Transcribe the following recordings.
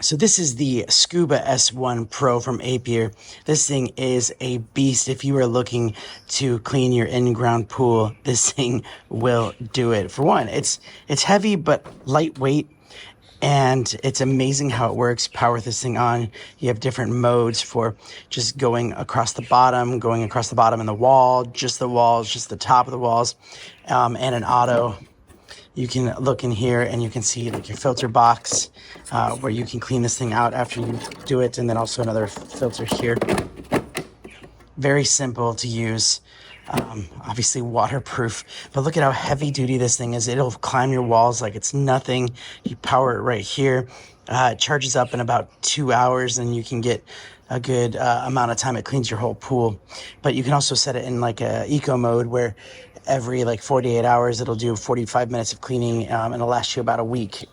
So this is the Scuba S1 Pro from Aiper. This thing is a beast. If you are looking to clean your in-ground pool, this thing will do it. For one, it's heavy but lightweight, and it's amazing how it works. Power this thing on. You have different modes for just going across the bottom and the wall, just the walls, just the top of the walls, and an auto. You can look in here and you can see like your filter box, where you can clean this thing out after you do it, and then also another filter here. Very simple to use, obviously waterproof, but look at how heavy duty this thing is. It'll climb your walls like it's nothing. You power it right here. It charges up in about 2 hours, and you can get a good amount of time. It cleans your whole pool. But you can also set it in like a eco mode, where every like 48 hours it'll do 45 minutes of cleaning, and it'll last you about a week.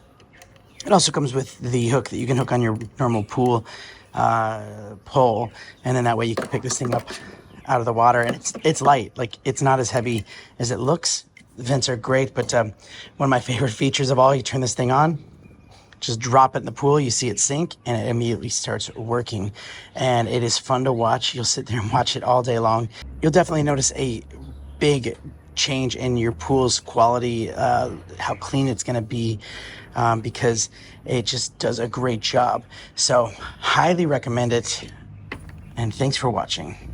It also comes with the hook that you can hook on your normal pool pole, and then that way you can pick this thing up out of the water, and it's light. Like, it's not as heavy as it looks. The vents are great, but one of my favorite features of all, you turn this thing on, just drop it in the pool, you see it sink, and it immediately starts working, and it is fun to watch. You'll sit there and watch it all day long. You'll definitely notice a big change in your pool's quality, how clean it's going to be, because it just does a great job. So highly recommend it, and thanks for watching.